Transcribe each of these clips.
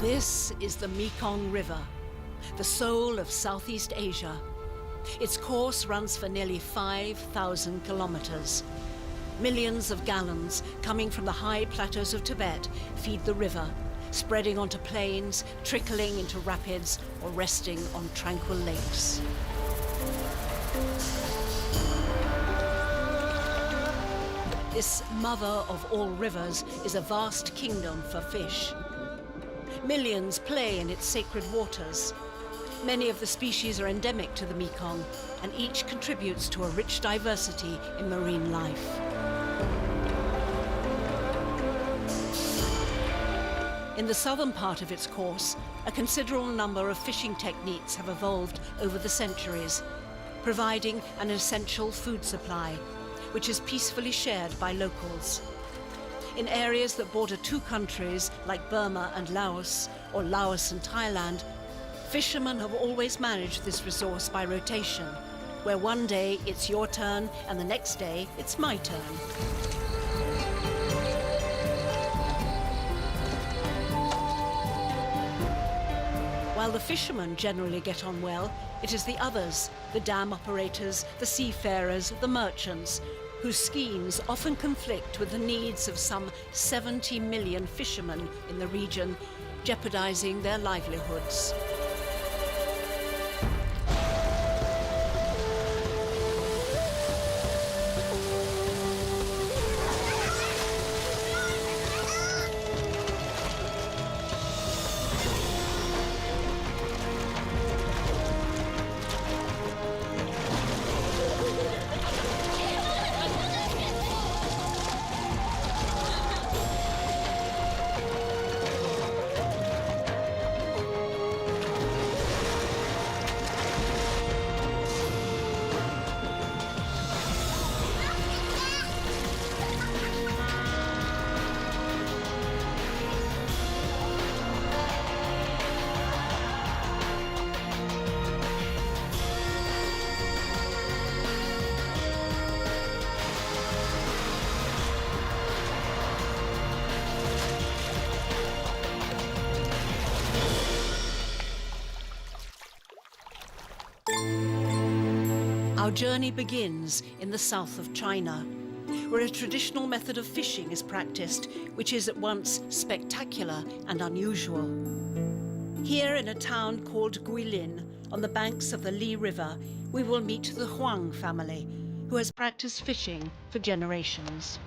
This is the Mekong River, the soul of Southeast Asia. Its course runs for nearly 5,000 kilometers. Millions of gallons coming from the high plateaus of Tibet feed the river, spreading onto plains, trickling into rapids, or resting on tranquil lakes. This mother of all rivers is a vast kingdom for fish. Millions play in its sacred waters. Many of the species are endemic to the Mekong, and each contributes to a rich diversity in marine life. In the southern part of its course, a considerable number of fishing techniques have evolved over the centuries, providing an essential food supply, which is peacefully shared by locals. In areas that border two countries like Burma and Laos, or Laos and Thailand, fishermen have always managed this resource by rotation, where one day it's your turn and the next day it's my turn. While the fishermen generally get on well, it is the others, the dam operators, the seafarers, the merchants, whose schemes often conflict with the needs of some 70 million fishermen in the region, jeopardizing their livelihoods. Our journey begins in the south of China, where a traditional method of fishing is practiced, which is at once spectacular and unusual. Here in a town called Guilin, on the banks of the Li River, we will meet the Huang family, who has practiced fishing for generations.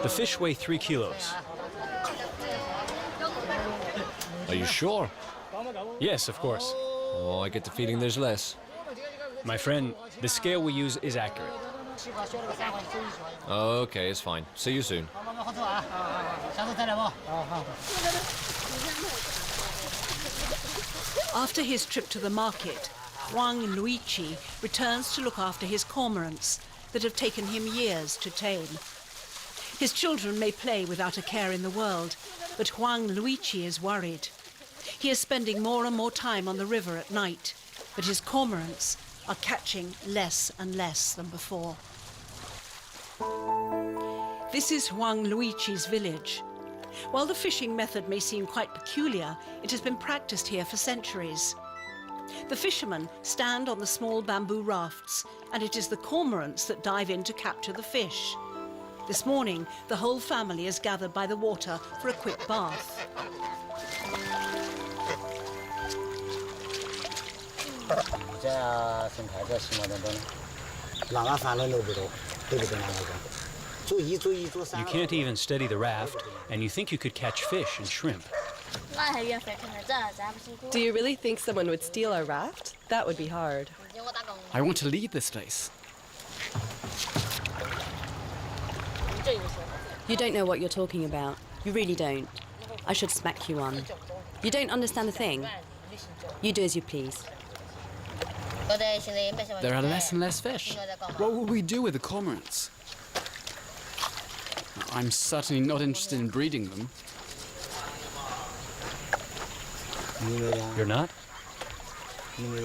The fish weigh 3 kilos. Are you sure? Yes, of course. Oh, I get the feeling there's less. My friend, the scale we use is accurate. Okay, it's fine. See you soon. After his trip to the market, Huang Luiqi returns to look after his cormorants that have taken him years to tame. His children may play without a care in the world, but Huang Luiqi is worried. He is spending more and more time on the river at night, but his cormorants are catching less and less than before. This is Huang Luiqi's village. While the fishing method may seem quite peculiar, it has been practiced here for centuries. The fishermen stand on the small bamboo rafts, and it is the cormorants that dive in to capture the fish. This morning, the whole family is gathered by the water for a quick bath. You can't even steady the raft, and you think you could catch fish and shrimp. Do you really think someone would steal our raft? That would be hard. I want to leave this place. You don't know what you're talking about. You really don't. I should smack you one. You don't understand a thing. You do as you please. There are less and less fish. What will we do with the cormorants? I'm certainly not interested in breeding them. You're not?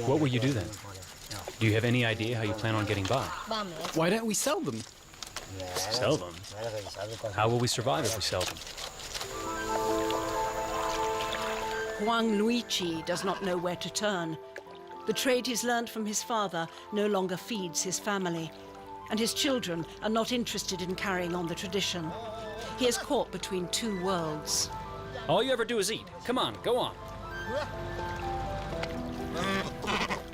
What will you do then? Do you have any idea how you plan on getting by? Why don't we sell them? Sell them? How will we survive if we sell them? Huang Luiqi does not know where to turn. The trade he's learned from his father no longer feeds his family, and his children are not interested in carrying on the tradition. He is caught between two worlds. All you ever do is eat. Come on, go on.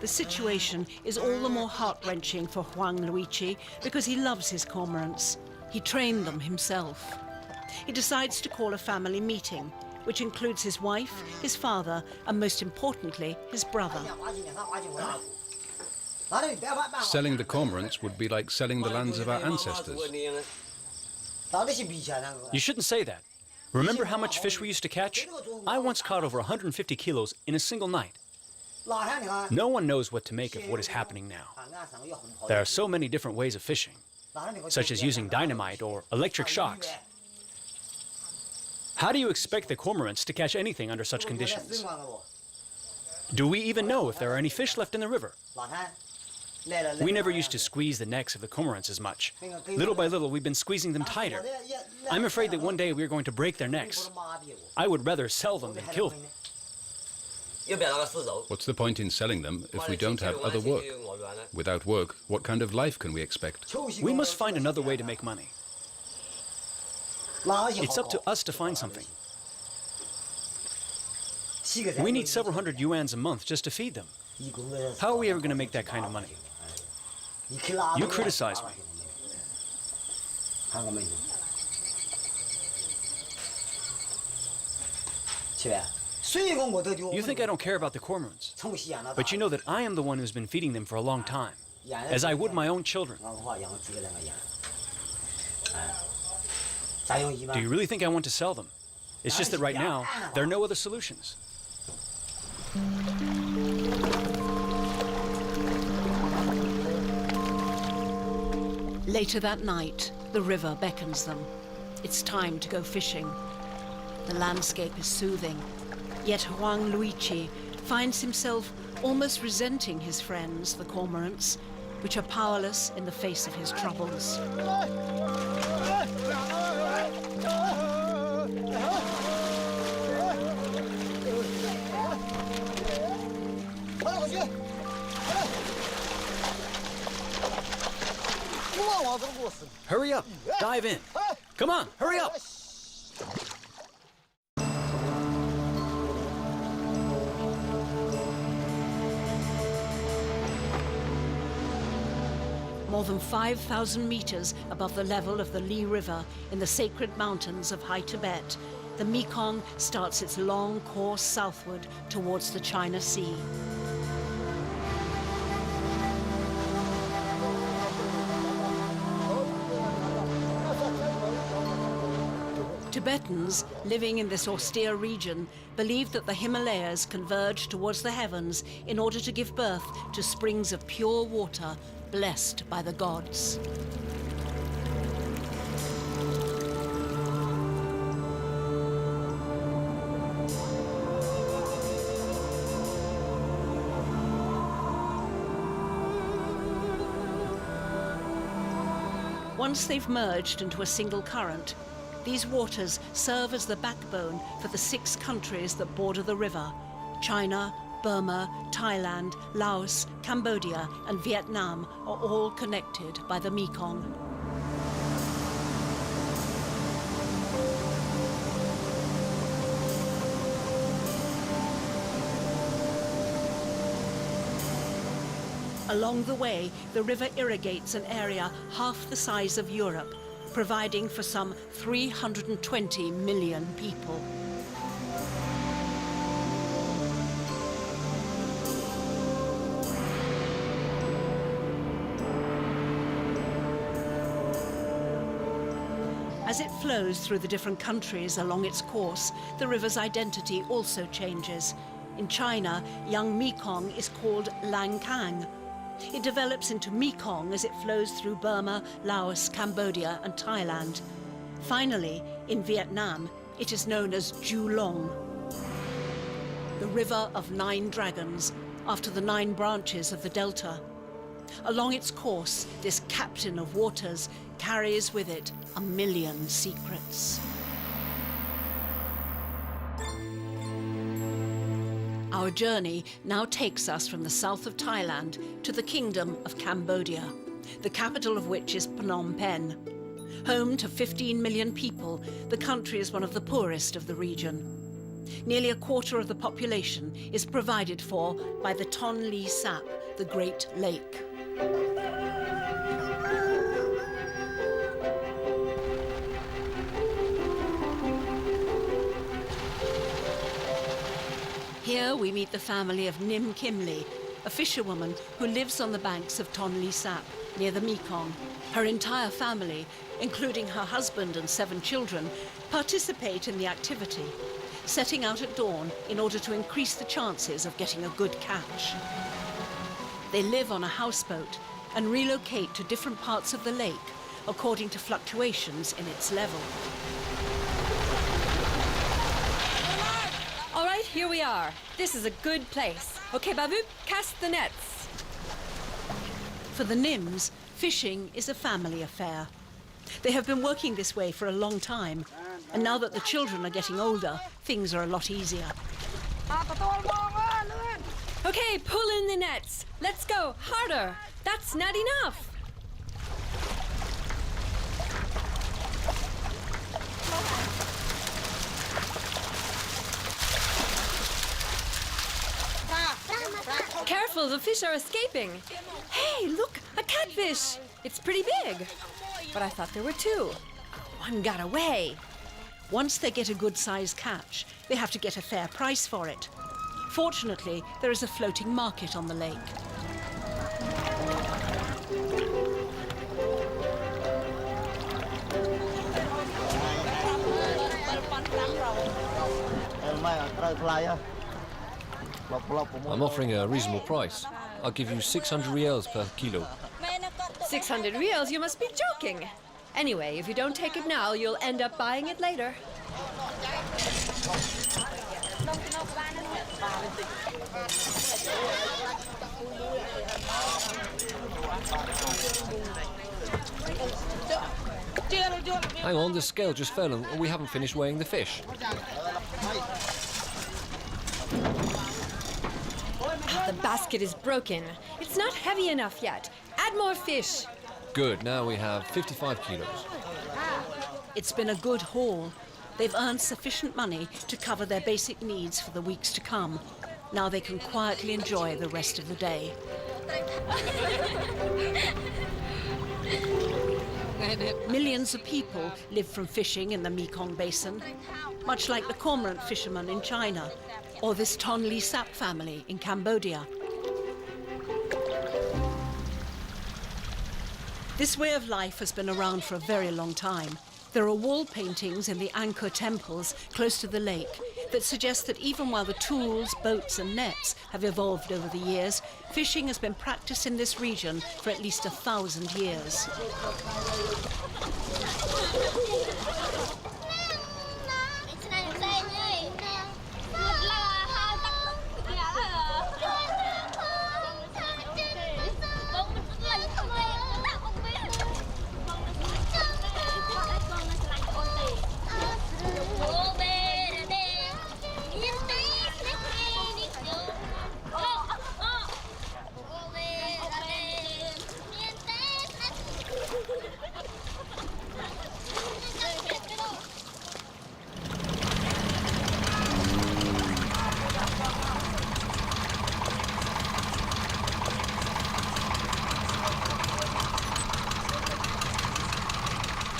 The situation is all the more heart-wrenching for Huang Luiqi because he loves his cormorants. He trained them himself. He decides to call a family meeting, which includes his wife, his father, and most importantly, his brother. Selling the cormorants would be like selling the lands of our ancestors. You shouldn't say that. Remember how much fish we used to catch? I once caught over 150 kilos in a single night. No one knows what to make of what is happening now. There are so many different ways of fishing, such as using dynamite or electric shocks. How do you expect the cormorants to catch anything under such conditions? Do we even know if there are any fish left in the river? We never used to squeeze the necks of the cormorants as much. Little by little, we've been squeezing them tighter. I'm afraid that one day we're going to break their necks. I would rather sell them than kill them. What's the point in selling them if we don't have other work? Without work, what kind of life can we expect? We must find another way to make money. It's up to us to find something. We need several hundred yuans a month just to feed them. How are we ever going to make that kind of money? You criticize me. You think I don't care about the cormorants, but you know that I am the one who's been feeding them for a long time, as I would my own children. Do you really think I want to sell them? It's just that right now, there are no other solutions. Later that night, the river beckons them. It's time to go fishing. The landscape is soothing, yet Huang Luiqi finds himself almost resenting his friends, the cormorants, which are powerless in the face of his troubles. Hurry up! Dive in! Come on, hurry up! More than 5,000 meters above the level of the Li River in the sacred mountains of High Tibet, the Mekong starts its long course southward towards the China Sea. Tibetans living in this austere region believed that the Himalayas converge towards the heavens in order to give birth to springs of pure water blessed by the gods. Once they've merged into a single current, these waters serve as the backbone for the 6 countries that border the river: China, Burma, Thailand, Laos, Cambodia, and Vietnam are all connected by the Mekong. Along the way, the river irrigates an area half the size of Europe, providing for some 320 million people. As it flows through the different countries along its course, the river's identity also changes. In China, young Mekong is called Langkang. It develops into Mekong as it flows through Burma, Laos, Cambodia, and Thailand. Finally, in Vietnam, it is known as Julong, the River of 9 Dragons, after the 9 branches of the delta. Along its course, this captain of waters carries with it 1,000,000 secrets. Our journey now takes us from the south of Thailand to the Kingdom of Cambodia, the capital of which is Phnom Penh. Home to 15 million people, the country is one of the poorest of the region. Nearly a quarter of the population is provided for by the Tonle Sap, the Great Lake. Here we meet the family of Nim Kimli, a fisherwoman who lives on the banks of Tonle Sap, near the Mekong. Her entire family, including her husband and 7 children, participate in the activity, setting out at dawn in order to increase the chances of getting a good catch. They live on a houseboat and relocate to different parts of the lake according to fluctuations in its level. All right, here we are. This is a good place. Okay, Babu, cast the nets. For the Nims, fishing is a family affair. They have been working this way for a long time, and now that the children are getting older, things are a lot easier. Okay, pull in the nets. Let's go, harder. That's not enough. Careful, the fish are escaping. Hey, look, a catfish. It's pretty big. But I thought there were 2. One got away. Once they get a good-sized catch, they have to get a fair price for it. Fortunately, there is a floating market on the lake. I'm offering a reasonable price. I'll give you 600 rials per kilo. 600 reals? You must be joking. Anyway, if you don't take it now, you'll end up buying it later. Hang on, the scale just fell and we haven't finished weighing the fish. The basket is broken. It's not heavy enough yet. Add more fish. Good, now we have 55 kilos. It's been a good haul. They've earned sufficient money to cover their basic needs for the weeks to come. Now they can quietly enjoy the rest of the day. Millions of people live from fishing in the Mekong Basin, much like the cormorant fishermen in China or this Tonle Sap family in Cambodia. This way of life has been around for a very long time. There are wall paintings in the Angkor temples close to the lake that suggest that even while the tools, boats and nets have evolved over the years, fishing has been practiced in this region for at least 1,000 years.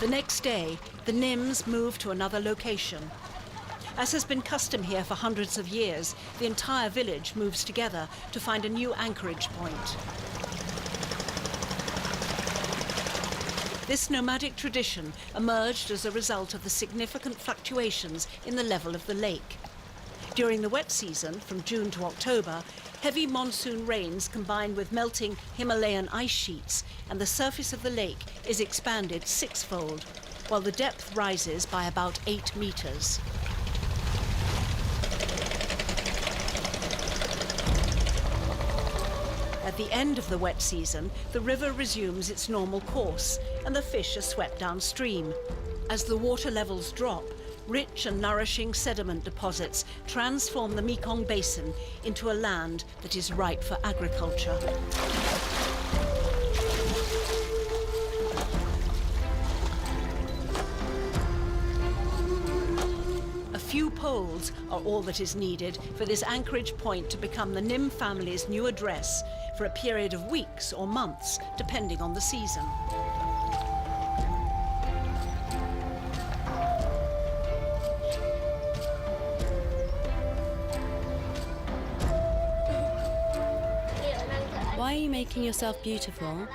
The next day, the Nims move to another location. As has been custom here for hundreds of years, the entire village moves together to find a new anchorage point. This nomadic tradition emerged as a result of the significant fluctuations in the level of the lake. During the wet season, from June to October, heavy monsoon rains combine with melting Himalayan ice sheets, and the surface of the lake is expanded sixfold, while the depth rises by about 8 meters. At the end of the wet season, the river resumes its normal course, and the fish are swept downstream. As the water levels drop, rich and nourishing sediment deposits transform the Mekong Basin into a land that is ripe for agriculture. A few poles are all that is needed for this anchorage point to become the Nim family's new address for a period of weeks or months, depending on the season. Why are you making yourself beautiful?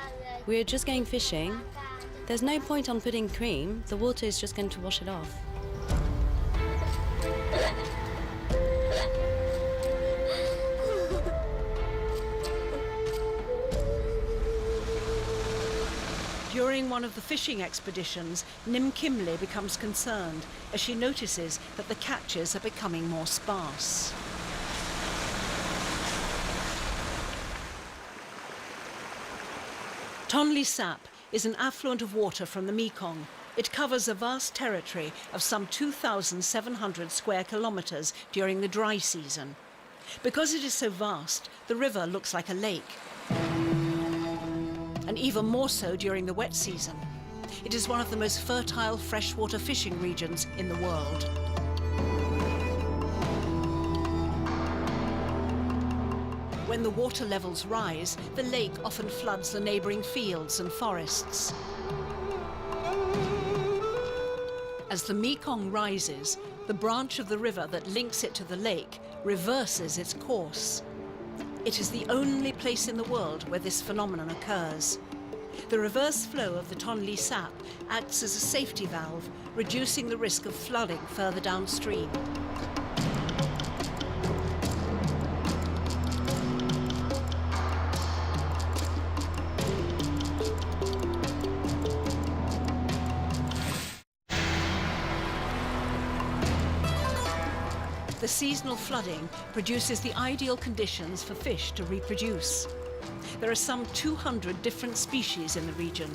We're just going fishing. There's no point on putting cream. The water is just going to wash it off. During one of the fishing expeditions, Nim Kimle becomes concerned as she notices that the catches are becoming more sparse. Tonle Sap is an affluent of water from the Mekong. It covers a vast territory of some 2,700 square kilometers during the dry season. Because it is so vast, the river looks like a lake. And even more so during the wet season. It is one of the most fertile freshwater fishing regions in the world. When the water levels rise, the lake often floods the neighboring fields and forests. As the Mekong rises, the branch of the river that links it to the lake reverses its course. It is the only place in the world where this phenomenon occurs. The reverse flow of the Tonle Sap acts as a safety valve, reducing the risk of flooding further downstream. The seasonal flooding produces the ideal conditions for fish to reproduce. There are some 200 different species in the region.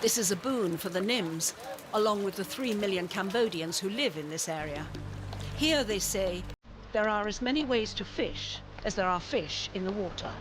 This is a boon for the Nims, along with the 3 million Cambodians who live in this area. Here, they say, there are as many ways to fish as there are fish in the water.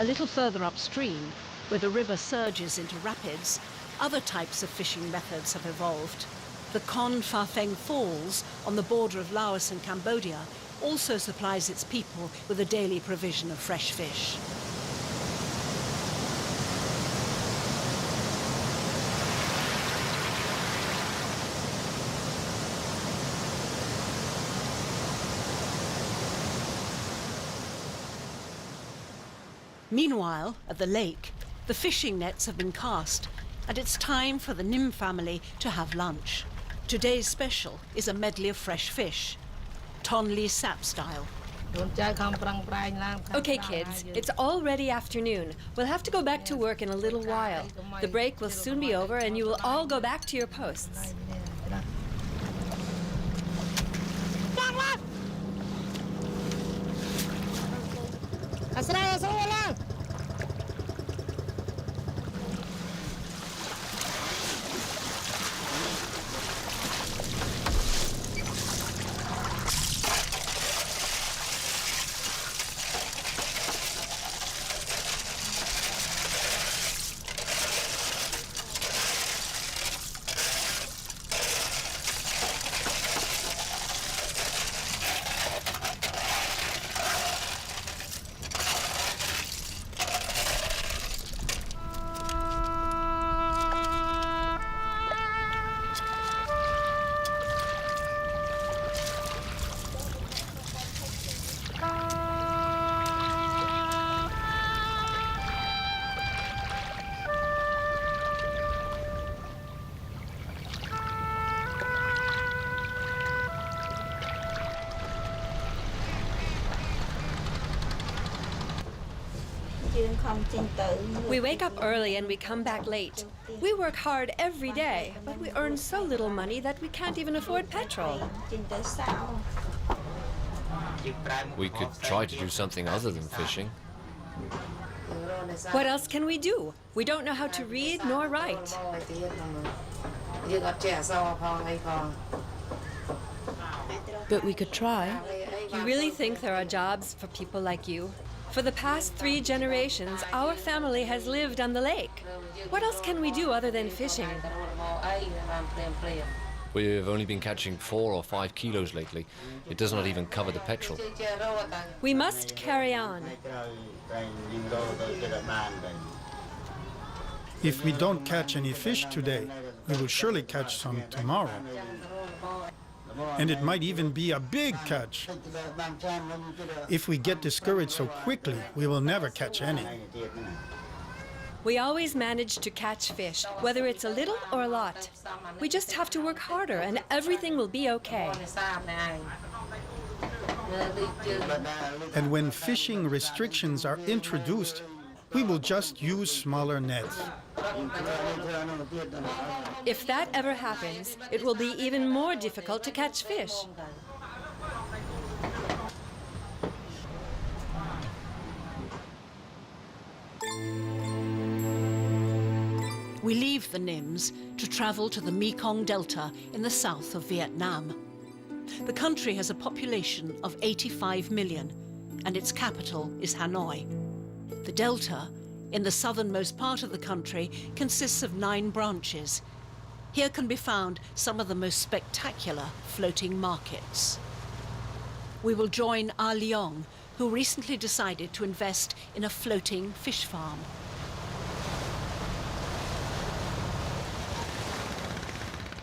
A little further upstream, where the river surges into rapids, other types of fishing methods have evolved. The Kon Pha Pheng Falls, on the border of Laos and Cambodia, also supplies its people with a daily provision of fresh fish. Meanwhile, at the lake, the fishing nets have been cast, and it's time for the Nim family to have lunch. Today's special is a medley of fresh fish, Ton Lee Sap style. Okay, kids, it's already afternoon. We'll have to go back to work in a little while. The break will soon be over and you will all go back to your posts. We wake up early and we come back late. We work hard every day, but we earn so little money that we can't even afford petrol. We could try to do something other than fishing. What else can we do? We don't know how to read nor write. But we could try. You really think there are jobs for people like you? For the past 3 generations, our family has lived on the lake. What else can we do other than fishing? We've only been catching 4 or 5 kilos lately. It does not even cover the petrol. We must carry on. If we don't catch any fish today, we will surely catch some tomorrow. And it might even be a big catch. If we get discouraged so quickly, we will never catch any. We always manage to catch fish, whether it's a little or a lot. We just have to work harder and everything will be okay. And when fishing restrictions are introduced, we will just use smaller nets. If that ever happens, it will be even more difficult to catch fish. We leave the Nims to travel to the Mekong Delta in the south of Vietnam. The country has a population of 85 million, and its capital is Hanoi. The Delta, in the southernmost part of the country, consists of 9 branches. Here can be found some of the most spectacular floating markets. We will join Ah Leong, who recently decided to invest in a floating fish farm.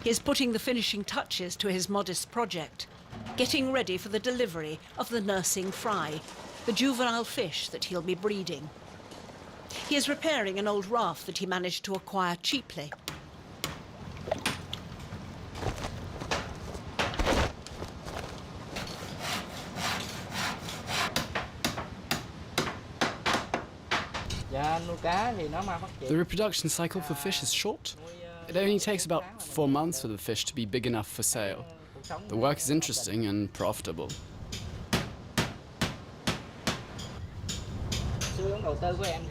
He is putting the finishing touches to his modest project, getting ready for the delivery of the nursing fry, the juvenile fish that he'll be breeding. He is repairing an old raft that he managed to acquire cheaply. The reproduction cycle for fish is short. It only takes about 4 months for the fish to be big enough for sale. The work is interesting and profitable.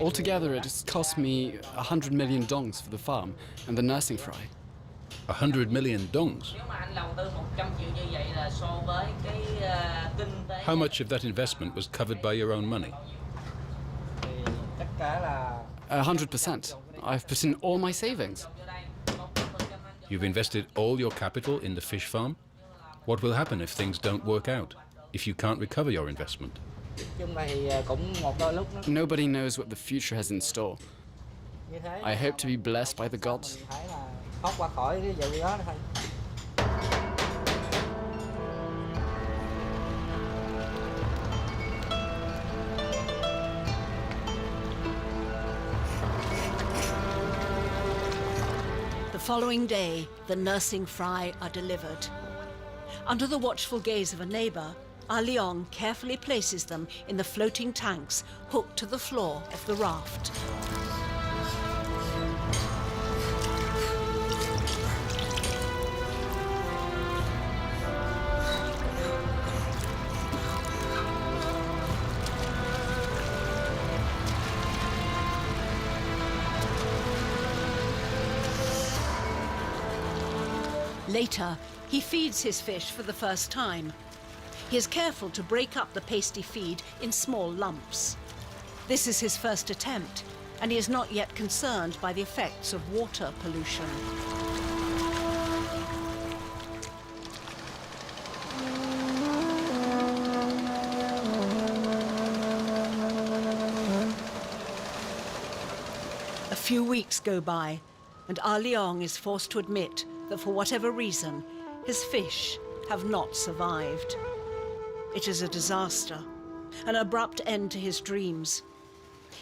Altogether, it has cost me 100 million dongs for the farm and the nursing fry. 100 million dongs? How much of that investment was covered by your own money? 100%. I've put in all my savings. You've invested all your capital in the fish farm? What will happen if things don't work out? If you can't recover your investment? Nobody knows what the future has in store. I hope to be blessed by the gods. The following day, the nursing fry are delivered. Under the watchful gaze of a neighbour, Ah Leong carefully places them in the floating tanks hooked to the floor of the raft. Later, he feeds his fish for the first time. He is careful to break up the pasty feed in small lumps. This is his first attempt, and he is not yet concerned by the effects of water pollution. A few weeks go by, and Ah Leong is forced to admit that for whatever reason, his fish have not survived. It is a disaster, an abrupt end to his dreams.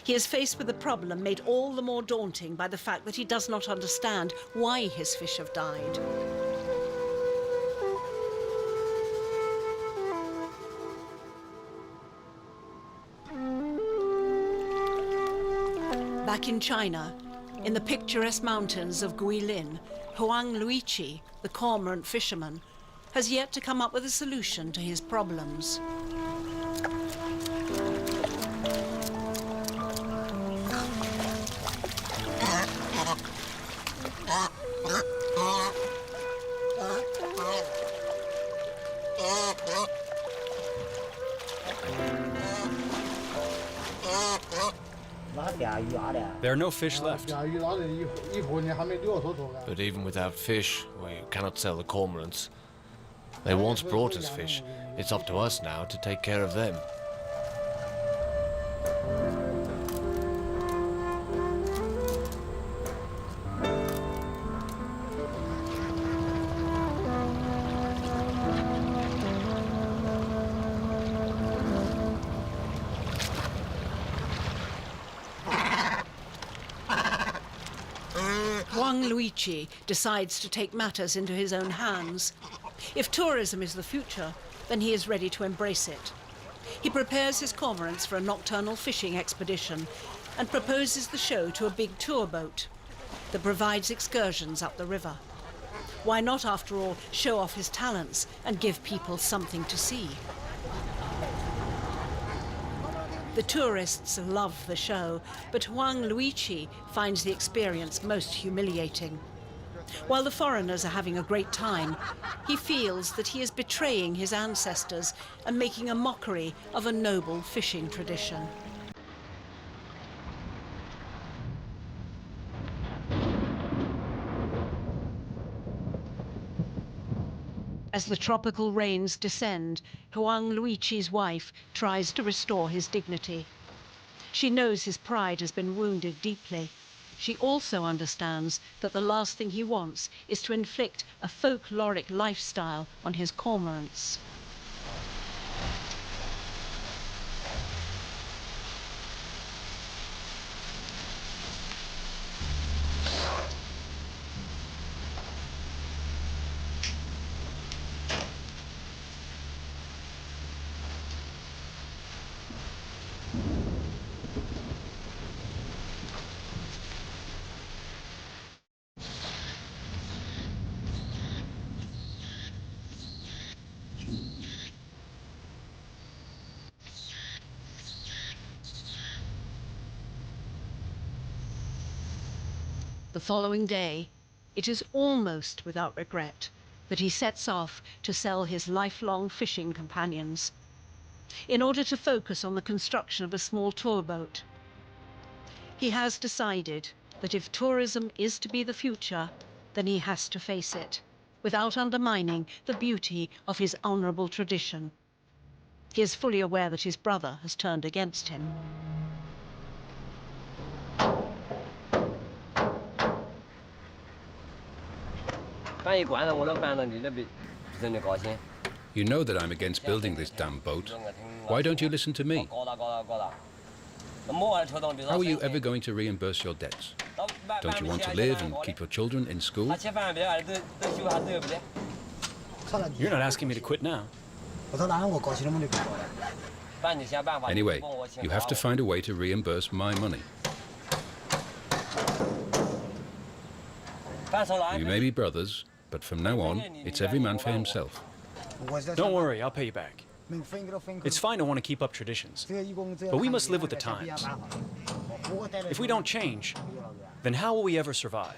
He is faced with a problem made all the more daunting by the fact that he does not understand why his fish have died. Back in China, in the picturesque mountains of Guilin, Huang Luichi, the cormorant fisherman, has yet to come up with a solution to his problems. There are no fish left. But even without fish, we cannot sell the cormorants. They once brought us fish. It's up to us now to take care of them. Huang Luichi decides to take matters into his own hands. If tourism is the future, then he is ready to embrace it. He prepares his cormorants for a nocturnal fishing expedition and proposes the show to a big tour boat that provides excursions up the river. Why not, after all, show off his talents and give people something to see? The tourists love the show, but Huang Luichi finds the experience most humiliating. While the foreigners are having a great time, he feels that he is betraying his ancestors and making a mockery of a noble fishing tradition. As the tropical rains descend, Huang Luichi's wife tries to restore his dignity. She knows his pride has been wounded deeply. She also understands that the last thing he wants is to inflict a folkloric lifestyle on his cormorants. The following day, it is almost without regret that he sets off to sell his lifelong fishing companions, in order to focus on the construction of a small tour boat. He has decided that if tourism is to be the future, then he has to face it, without undermining the beauty of his honourable tradition. He is fully aware that his brother has turned against him. You know that I'm against building this damn boat. Why don't you listen to me? How are you ever going to reimburse your debts? Don't you want to live and keep your children in school? You're not asking me to quit now. Anyway, you have to find a way to reimburse my money. You may be brothers, but from now on, it's every man for himself. Don't worry, I'll pay you back. It's fine to want to keep up traditions, but we must live with the times. If we don't change, then how will we ever survive?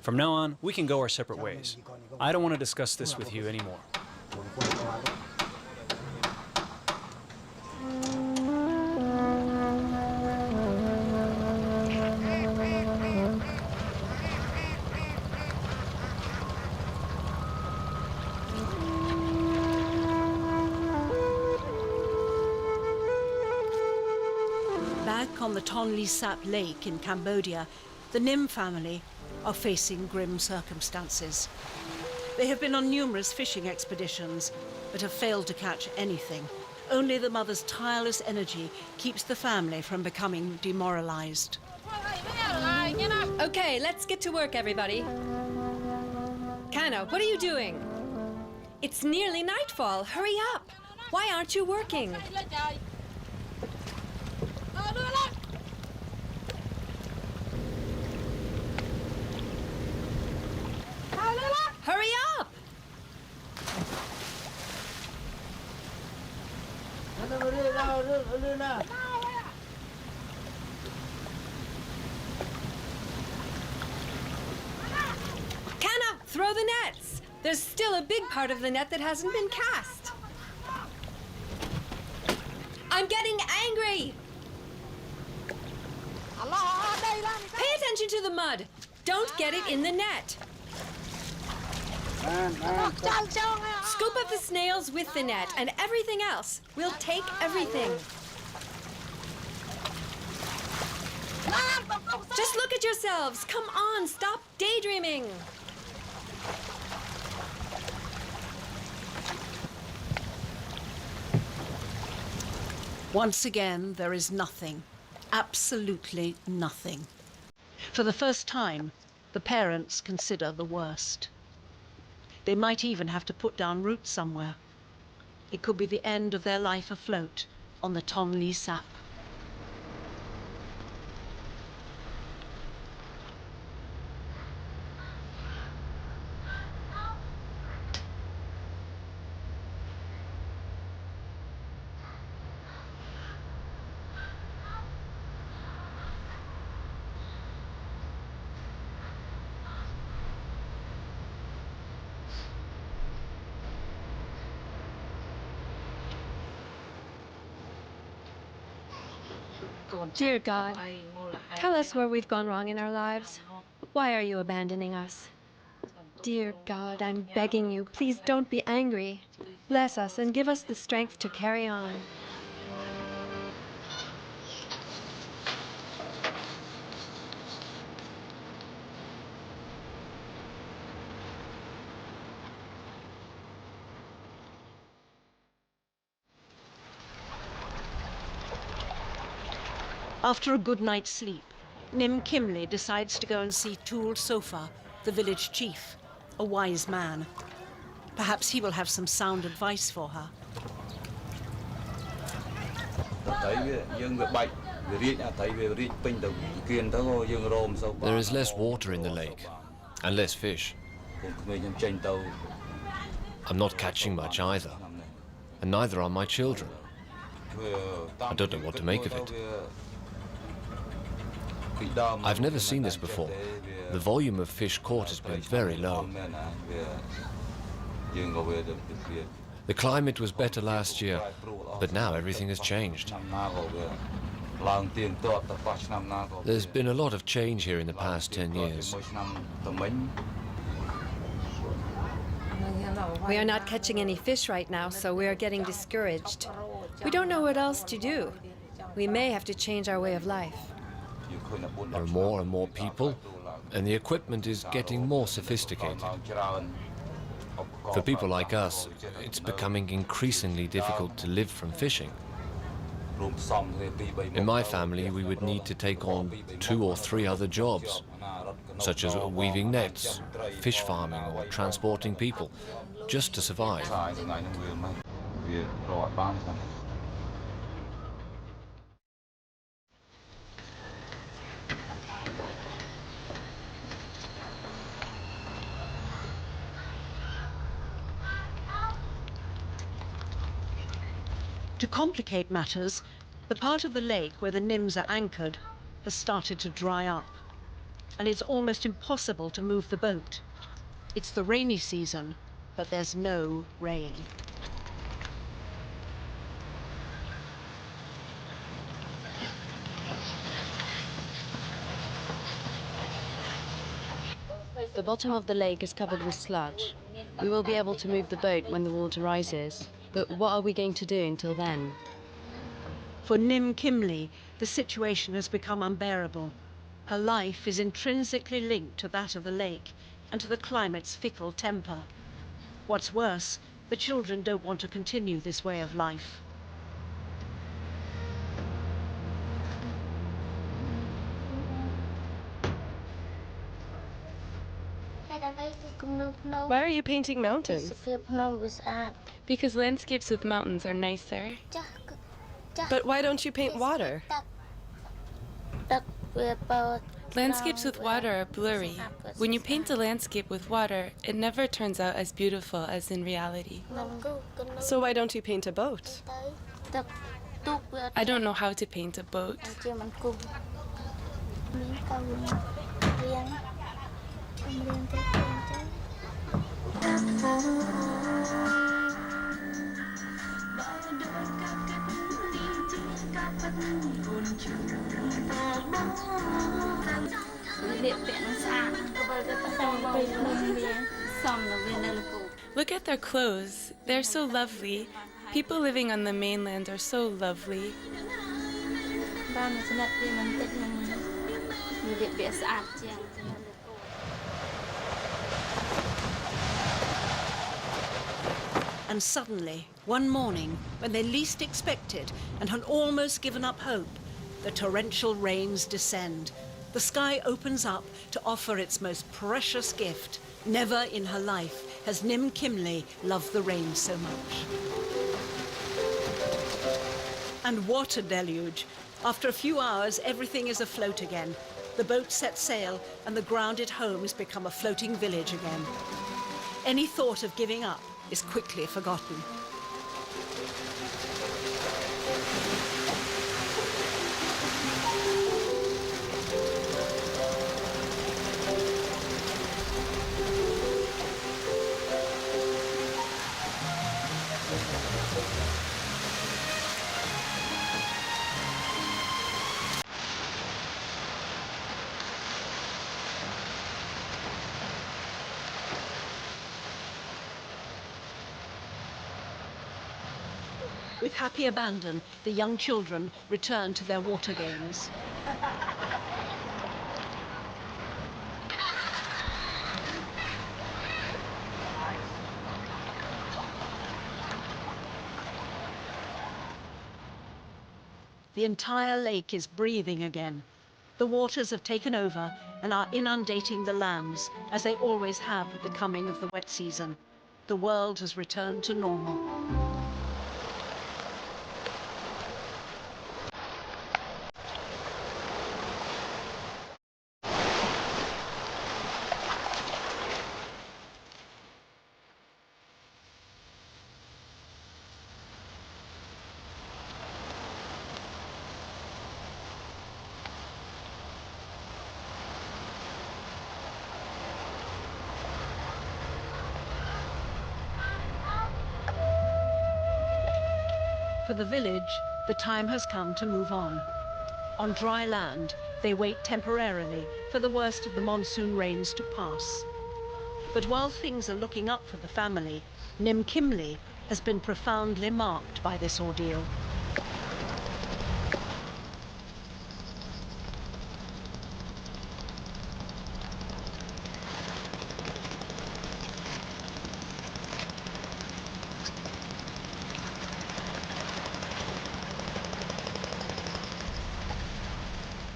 From now on, we can go our separate ways. I don't want to discuss this with you anymore. Back on the Tonle Sap Lake in Cambodia, the Nim family are facing grim circumstances. They have been on numerous fishing expeditions, but have failed to catch anything. Only the mother's tireless energy keeps the family from becoming demoralized. Okay, let's get to work, everybody. Kana, what are you doing? It's nearly nightfall. Hurry up. Why aren't you working? Hurry up! Kana, throw the nets. There's still a big part of the net that hasn't been cast. I'm getting angry. Pay attention to the mud. Don't get it in the net. Scoop up the snails with the net and everything else. We'll take everything. Just look at yourselves. Come on, stop daydreaming. Once again, there is nothing, absolutely nothing. For the first time, the parents consider the worst. They might even have to put down roots somewhere. It could be the end of their life afloat on the Tonle Sap. Dear God, tell us where we've gone wrong in our lives. Why are you abandoning us? Dear God, I'm begging you, please don't be angry. Bless us and give us the strength to carry on. After a good night's sleep, Nim Kimley decides to go and see Tool Sofa, the village chief, a wise man. Perhaps he will have some sound advice for her. There is less water in the lake, and less fish. I'm not catching much either, and neither are my children. I don't know what to make of it. I've never seen this before. The volume of fish caught has been very low. The climate was better last year, but now everything has changed. There's been a lot of change here in the past 10 years. We are not catching any fish right now, so we are getting discouraged. We don't know what else to do. We may have to change our way of life. There are more and more people, and the equipment is getting more sophisticated. For people like us, it's becoming increasingly difficult to live from fishing. In my family, we would need to take on 2 or 3 other jobs, such as weaving nets, fish farming, or transporting people, just to survive. To complicate matters, the part of the lake where the Nims are anchored has started to dry up, and it's almost impossible to move the boat. It's the rainy season, but there's no rain. The bottom of the lake is covered with sludge. We will be able to move the boat when the water rises. But what are we going to do until then? For Nim Kimley, the situation has become unbearable. Her life is intrinsically linked to that of the lake and to the climate's fickle temper. What's worse, the children don't want to continue this way of life. Why are you painting mountains? Because landscapes with mountains are nicer. But why don't you paint water? Landscapes with water are blurry. When you paint a landscape with water, it never turns out as beautiful as in reality. So why don't you paint a boat? I don't know how to paint a boat. Look at their clothes. They're so lovely. People living on the mainland are so lovely. And suddenly, one morning, when they least expected and had almost given up hope, the torrential rains descend. The sky opens up to offer its most precious gift. Never in her life has Nim Kimley loved the rain so much. And what a deluge! After a few hours, everything is afloat again. The boat sets sail and the grounded homes become a floating village again. Any thought of giving up is quickly forgotten. With happy abandon, the young children return to their water games. The entire lake is breathing again. The waters have taken over and are inundating the lands, as they always have with the coming of the wet season. The world has returned to normal. For the village, the time has come to move on. On dry land, they wait temporarily for the worst of the monsoon rains to pass. But while things are looking up for the family, Nim Kimley has been profoundly marked by this ordeal.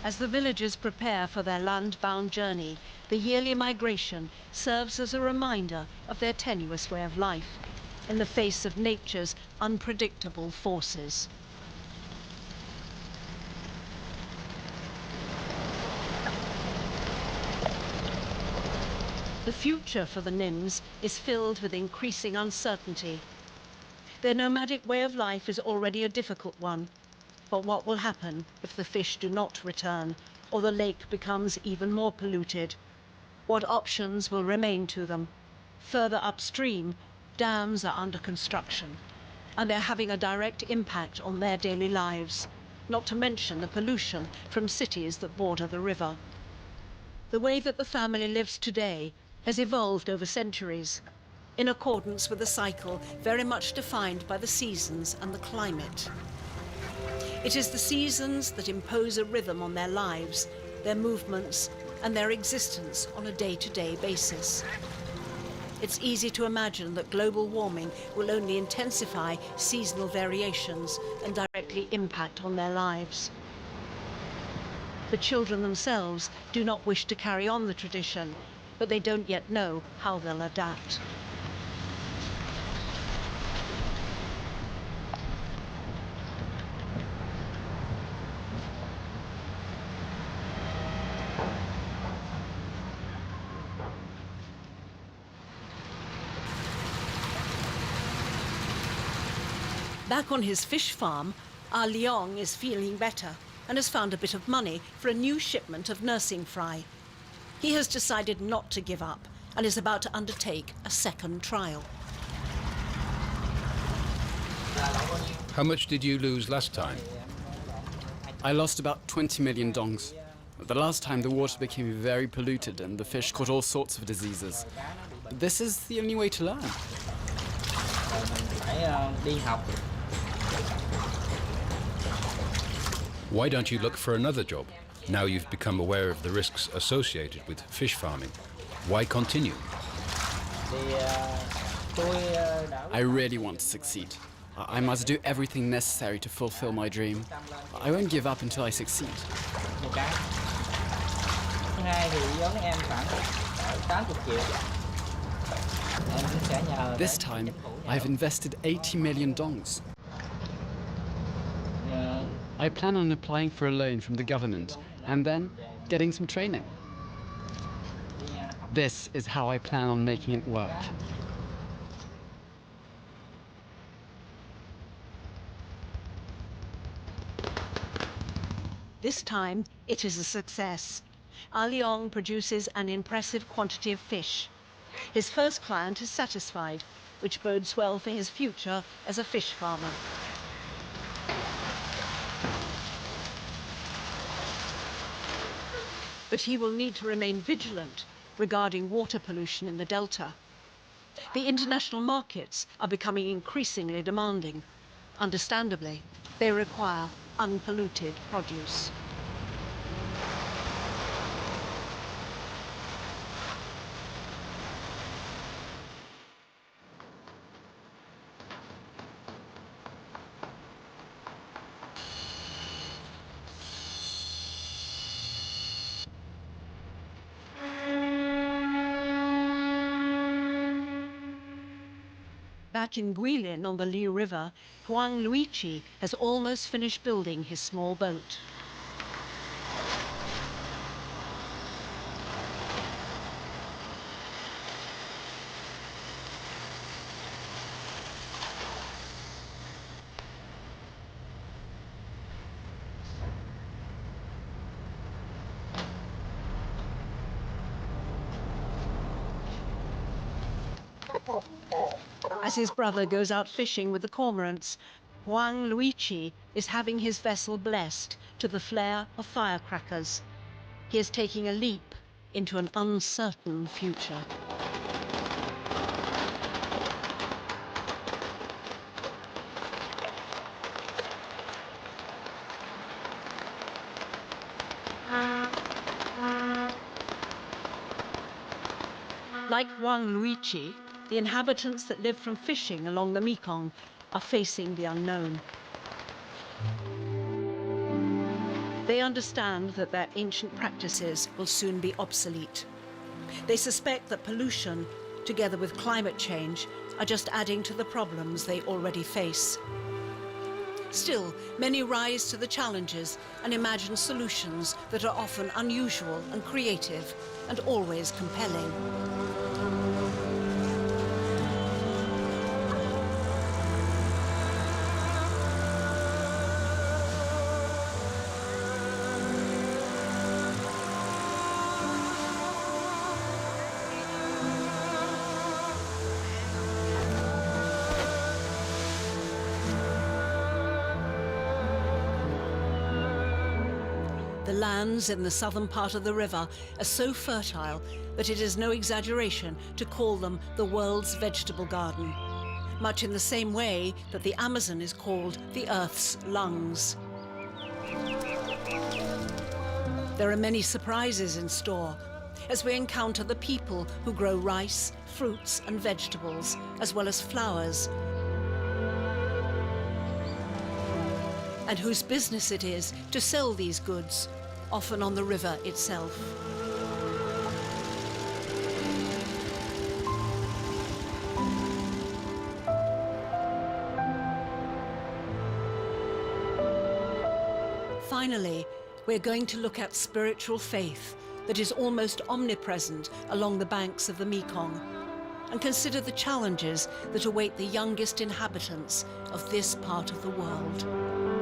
As the villagers prepare for their land-bound journey, the yearly migration serves as a reminder of their tenuous way of life in the face of nature's unpredictable forces. The future for the Nims is filled with increasing uncertainty. Their nomadic way of life is already a difficult one. But what will happen if the fish do not return, or the lake becomes even more polluted? What options will remain to them? Further upstream, dams are under construction, and they're having a direct impact on their daily lives, not to mention the pollution from cities that border the river. The way that the family lives today has evolved over centuries, in accordance with a cycle very much defined by the seasons and the climate. It is the seasons that impose a rhythm on their lives, their movements, and their existence on a day-to-day basis. It's easy to imagine that global warming will only intensify seasonal variations and directly impact on their lives. The children themselves do not wish to carry on the tradition, but they don't yet know how they'll adapt. Back on his fish farm, Ah Leong is feeling better and has found a bit of money for a new shipment of nursing fry. He has decided not to give up and is about to undertake a second trial. How much did you lose last time? I lost about 20 million dongs. The last time the water became very polluted and the fish caught all sorts of diseases. This is the only way to learn. Why don't you look for another job? Now you've become aware of the risks associated with fish farming. Why continue? I really want to succeed. I must do everything necessary to fulfill my dream. I won't give up until I succeed. This time, I've invested 80 million dongs. I plan on applying for a loan from the government and then getting some training. This is how I plan on making it work. This time, it is a success. Ah Leong produces an impressive quantity of fish. His first client is satisfied, which bodes well for his future as a fish farmer. But he will need to remain vigilant regarding water pollution in the delta. The international markets are becoming increasingly demanding. Understandably, they require unpolluted produce. Back in Guilin on the Li River, Huang Luichi has almost finished building his small boat. As his brother goes out fishing with the cormorants, Huang Luichi is having his vessel blessed to the flare of firecrackers. He is taking a leap into an uncertain future. Like Huang Luichi, the inhabitants that live from fishing along the Mekong are facing the unknown. They understand that their ancient practices will soon be obsolete. They suspect that pollution, together with climate change, are just adding to the problems they already face. Still, many rise to the challenges and imagine solutions that are often unusual and creative and always compelling. The lands in the southern part of the river are so fertile that it is no exaggeration to call them the world's vegetable garden, much in the same way that the Amazon is called the Earth's lungs. There are many surprises in store as we encounter the people who grow rice, fruits and vegetables, as well as flowers, and whose business it is to sell these goods, often on the river itself. Finally, we're going to look at spiritual faith that is almost omnipresent along the banks of the Mekong, and consider the challenges that await the youngest inhabitants of this part of the world.